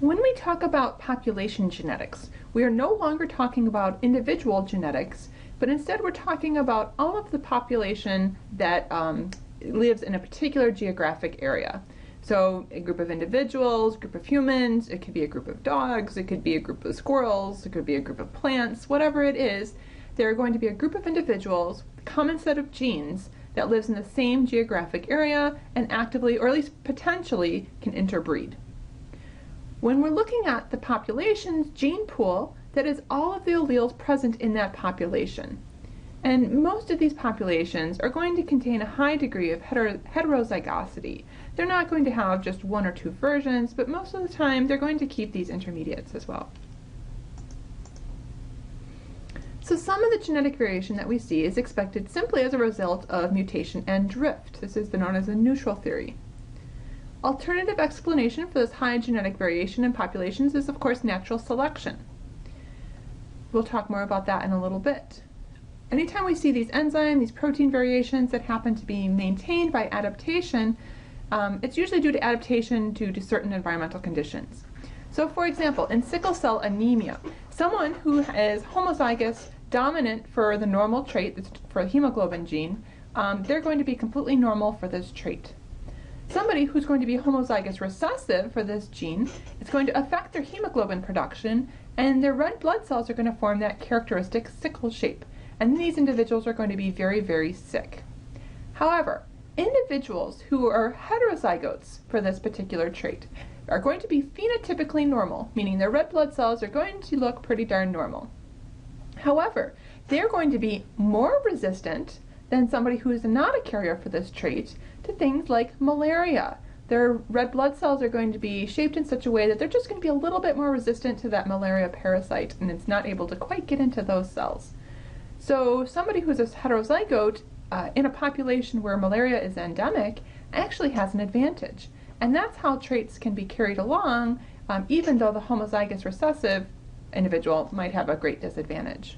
When we talk about population genetics, we are no longer talking about individual genetics, but instead we're talking about all of the population that lives in a particular geographic area. So a group of individuals, group of humans, it could be a group of dogs, it could be a group of squirrels, it could be a group of plants, whatever it is, they're going to be a group of individuals, a common set of genes that lives in the same geographic area and actively, or at least potentially, can interbreed. When we're looking at the population's gene pool, that is all of the alleles present in that population. And most of these populations are going to contain a high degree of heterozygosity. They're not going to have just one or two versions, but most of the time they're going to keep these intermediates as well. So some of the genetic variation that we see is expected simply as a result of mutation and drift. This is known as a neutral theory. Alternative explanation for this high genetic variation in populations is, of course, natural selection. We'll talk more about that in a little bit. Anytime we see these enzyme, these protein variations that happen to be maintained by adaptation, it's usually due to adaptation due to certain environmental conditions. So for example, in sickle-cell anemia, someone who is homozygous dominant for the normal trait, for the hemoglobin gene, they're going to be completely normal for this trait. Somebody who's going to be homozygous recessive for this gene, it's going to affect their hemoglobin production, and their red blood cells are going to form that characteristic sickle shape. And these individuals are going to be very, very sick. However, individuals who are heterozygotes for this particular trait are going to be phenotypically normal, meaning their red blood cells are going to look pretty darn normal. However, they're going to be more resistant than somebody who is not a carrier for this trait to things like malaria. Their red blood cells are going to be shaped in such a way that they're just going to be a little bit more resistant to that malaria parasite, and it's not able to quite get into those cells. So somebody who's a heterozygote in a population where malaria is endemic actually has an advantage. And that's how traits can be carried along, even though the homozygous recessive individual might have a great disadvantage.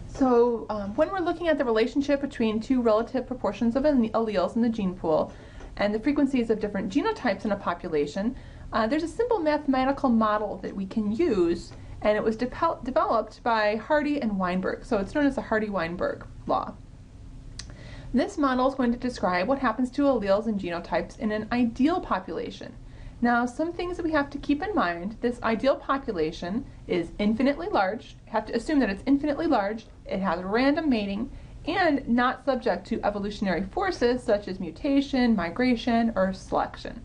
So when we're looking at the relationship between two relative proportions of alleles in the gene pool and the frequencies of different genotypes in a population, there's a simple mathematical model that we can use, and it was developed by Hardy and Weinberg. So it's known as the Hardy-Weinberg Law. This model is going to describe what happens to alleles and genotypes in an ideal population. Now, some things that we have to keep in mind: this ideal population is infinitely large. You have to assume that it's infinitely large, it has random mating, and not subject to evolutionary forces such as mutation, migration, or selection.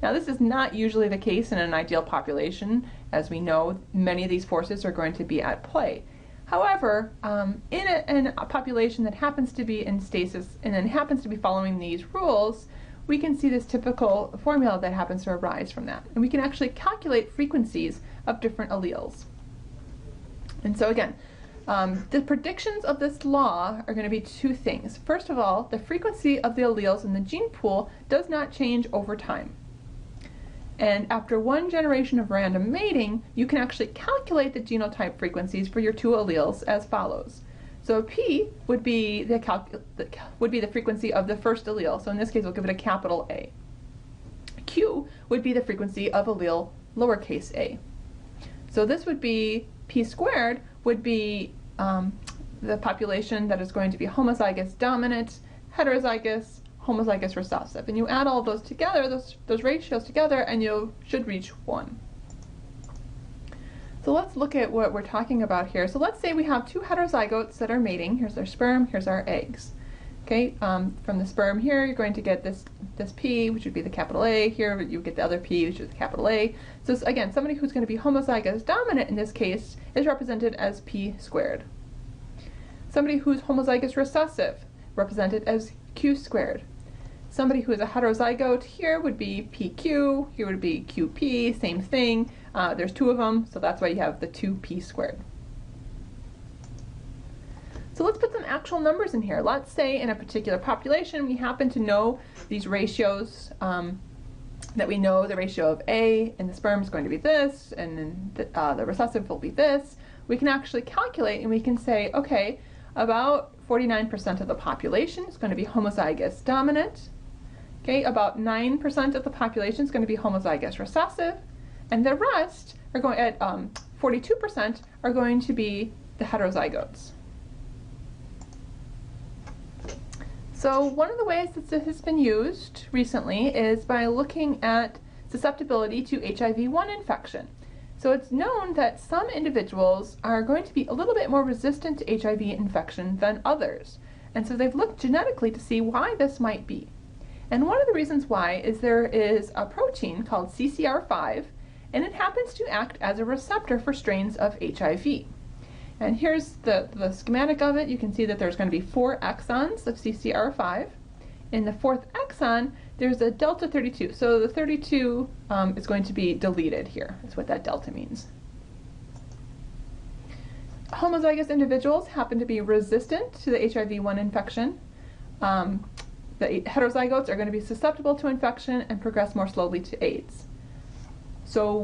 Now, this is not usually the case in an ideal population. As we know, many of these forces are going to be at play. However, in a population that happens to be in stasis and then happens to be following these rules, we can see this typical formula that happens to arise from that. And we can actually calculate frequencies of different alleles. And so again, the predictions of this law are going to be two things. First of all, the frequency of the alleles in the gene pool does not change over time. And after one generation of random mating, you can actually calculate the genotype frequencies for your two alleles as follows. So P would be the frequency of the first allele. So in this case, we'll give it a capital A. Q would be the frequency of allele lowercase a. So this would be P squared would be the population that is going to be homozygous dominant, heterozygous, homozygous recessive. And you add all those together, those ratios together, and you should reach 1. So let's look at what we're talking about here. So let's say we have two heterozygotes that are mating. Here's their sperm, here's our eggs. Okay, from the sperm here, you're going to get this P, which would be the capital A. Here you get the other P, which is the capital A. So again, somebody who's going to be homozygous dominant in this case is represented as P squared. Somebody who's homozygous recessive, represented as Q squared. Somebody who is a heterozygote here would be PQ, here would be QP, same thing. There's two of them, so that's why you have the 2P squared. So let's put some actual numbers in here. Let's say in a particular population we happen to know these ratios, that we know the ratio of A in the sperm is going to be this, and then the recessive will be this. We can actually calculate and we can say, okay, about 49% of the population is going to be homozygous dominant. Okay, about 9% of the population is going to be homozygous recessive, and the rest are going at 42% are going to be the heterozygotes. So one of the ways that this has been used recently is by looking at susceptibility to HIV-1 infection. So it's known that some individuals are going to be a little bit more resistant to HIV infection than others. And so they've looked genetically to see why this might be. And one of the reasons why is there is a protein called CCR5, and it happens to act as a receptor for strains of HIV. And here's the schematic of it. You can see that there's going to be 4 exons of CCR5. In the 4th exon, there's a delta 32. So the 32 is going to be deleted here. That's what that delta means. Homozygous individuals happen to be resistant to the HIV-1 infection. The heterozygotes are going to be susceptible to infection and progress more slowly to AIDS. So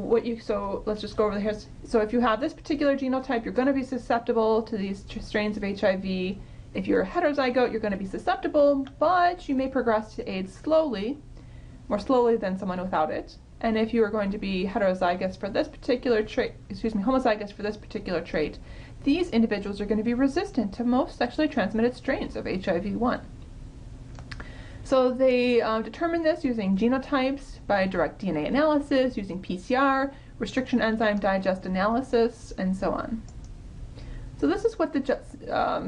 let's just go over here. So if you have this particular genotype, you're going to be susceptible to these strains of HIV. If you're a heterozygote, you're going to be susceptible, but you may progress to AIDS slowly, more slowly than someone without it. And if you are going to be heterozygous for this particular trait, homozygous for this particular trait, these individuals are going to be resistant to most sexually transmitted strains of HIV-1. So they determined this using genotypes by direct DNA analysis, using PCR, restriction-enzyme digest analysis, and so on. So this is what the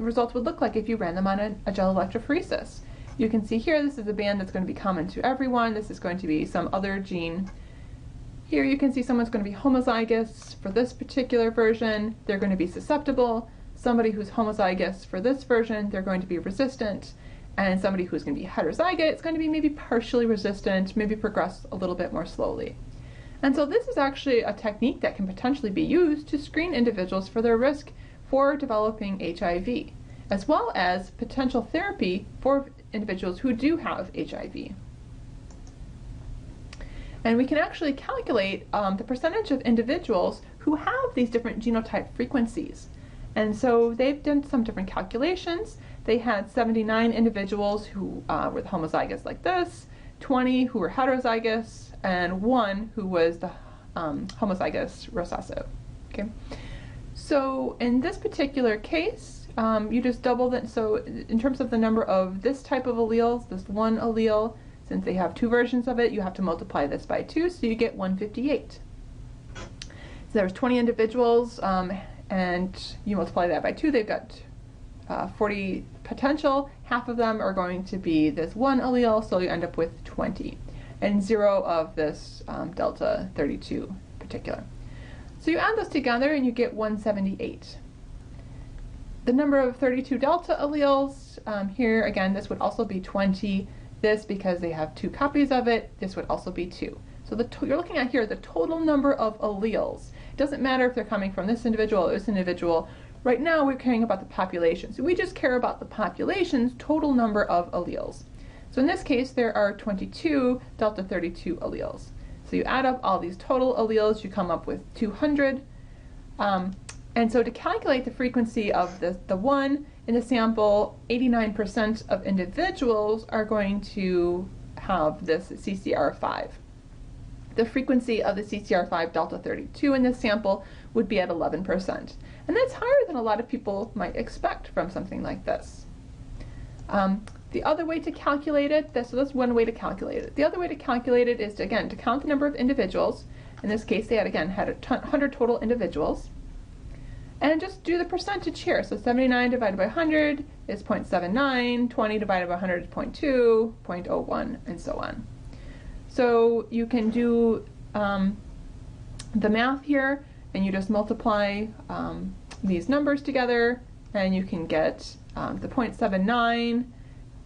results would look like if you ran them on a gel electrophoresis. You can see here, this is a band that's going to be common to everyone. This is going to be some other gene. Here you can see someone's going to be homozygous for this particular version. They're going to be susceptible. Somebody who's homozygous for this version, they're going to be resistant. And somebody who's going to be heterozygote is going to be maybe partially resistant, maybe progress a little bit more slowly. And so this is actually a technique that can potentially be used to screen individuals for their risk for developing HIV, as well as potential therapy for individuals who do have HIV. And we can actually calculate the percentage of individuals who have these different genotype frequencies. And so they've done some different calculations. They had 79 individuals who were the homozygous like this, 20 who were heterozygous, and 1 who was the homozygous recessive. Okay. So in this particular case, you just double that. So in terms of the number of this type of alleles, this one allele, since they have 2 versions of it, you have to multiply this by 2, so you get 158. So there's 20 individuals, and you multiply that by 2, they've got 40 potential. Half of them are going to be this one allele, so you end up with 20, and 0 of this delta 32 particular. So you add those together and you get 178. The number of 32 delta alleles, here again, this would also be 20. This, because they have 2 copies of it, this would also be 2. So you're looking at here the total number of alleles. It doesn't matter if they're coming from this individual or this individual. Right now we're caring about the population. So we just care about the population's total number of alleles. So in this case there are 22 delta 32 alleles. So you add up all these total alleles, you come up with 200. And so to calculate the frequency of the one in the sample, 89% of individuals are going to have this CCR5. The frequency of the CCR5 delta 32 in this sample would be at 11%. And that's higher than a lot of people might expect from something like this. The other way to calculate it, so that's one way to calculate it. The other way to calculate it is, to count the number of individuals. In this case, they had 100 total individuals. And just do the percentage here. So 79 divided by 100 is 0.79, 20 divided by 100 is 0.2, 0.01, and so on. So you can do the math here, and you just multiply these numbers together, and you can get the 0.79.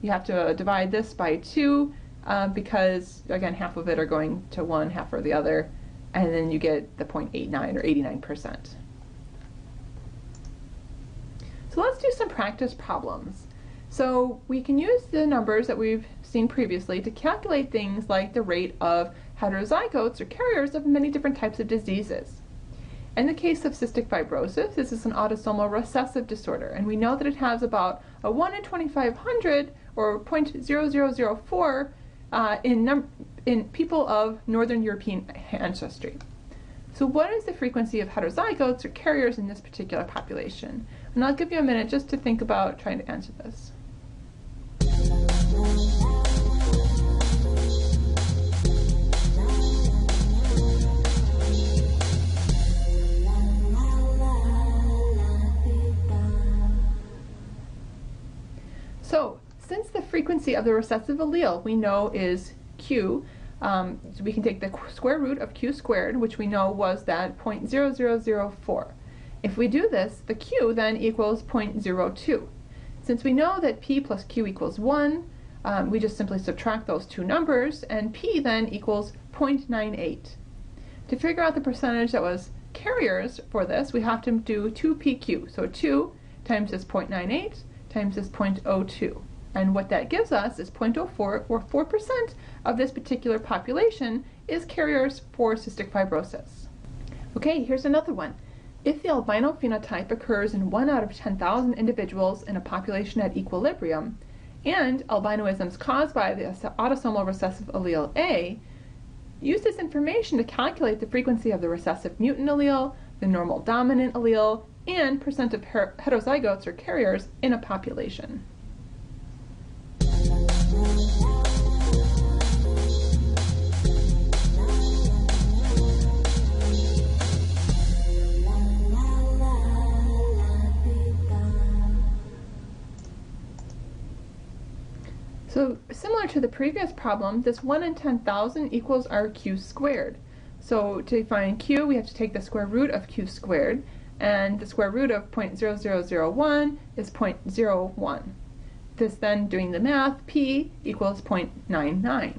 You have to divide this by 2 because, again, half of it are going to one, half or the other, and then you get the 0.89 or 89%. So let's do some practice problems. So we can use the numbers that we've seen previously to calculate things like the rate of heterozygotes or carriers of many different types of diseases. In the case of cystic fibrosis, this is an autosomal recessive disorder, and we know that it has about a 1 in 2,500 or 0.0004 in people of Northern European ancestry. So what is the frequency of heterozygotes or carriers in this particular population? And I'll give you a minute just to think about trying to answer this. So, since the frequency of the recessive allele we know is Q, so we can take the square root of Q squared, which we know was that 0.0004. If we do this, the Q then equals 0.02. Since we know that P plus Q equals 1, we just simply subtract those two numbers, and P then equals 0.98. To figure out the percentage that was carriers for this, we have to do 2PQ. So 2 times this 0.98 times this 0.02. And what that gives us is 0.04, or 4% of this particular population is carriers for cystic fibrosis. Okay, here's another one. If the albino phenotype occurs in 1 out of 10,000 individuals in a population at equilibrium, and albinoism is caused by the autosomal recessive allele A, use this information to calculate the frequency of the recessive mutant allele, the normal dominant allele, and percent of heterozygotes or carriers in a population. So similar to the previous problem, this 1 in 10,000 equals our Q squared. So to find Q, we have to take the square root of Q squared, and the square root of 0.0001 is 0.01. This then, doing the math, P equals 0.99.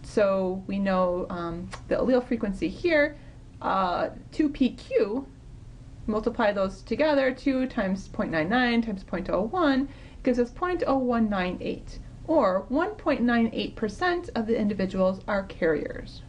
So we know the allele frequency here, 2PQ, multiply those together, 2 times 0.99 times 0.01 gives us 0.0198, or 1.98% of the individuals are carriers.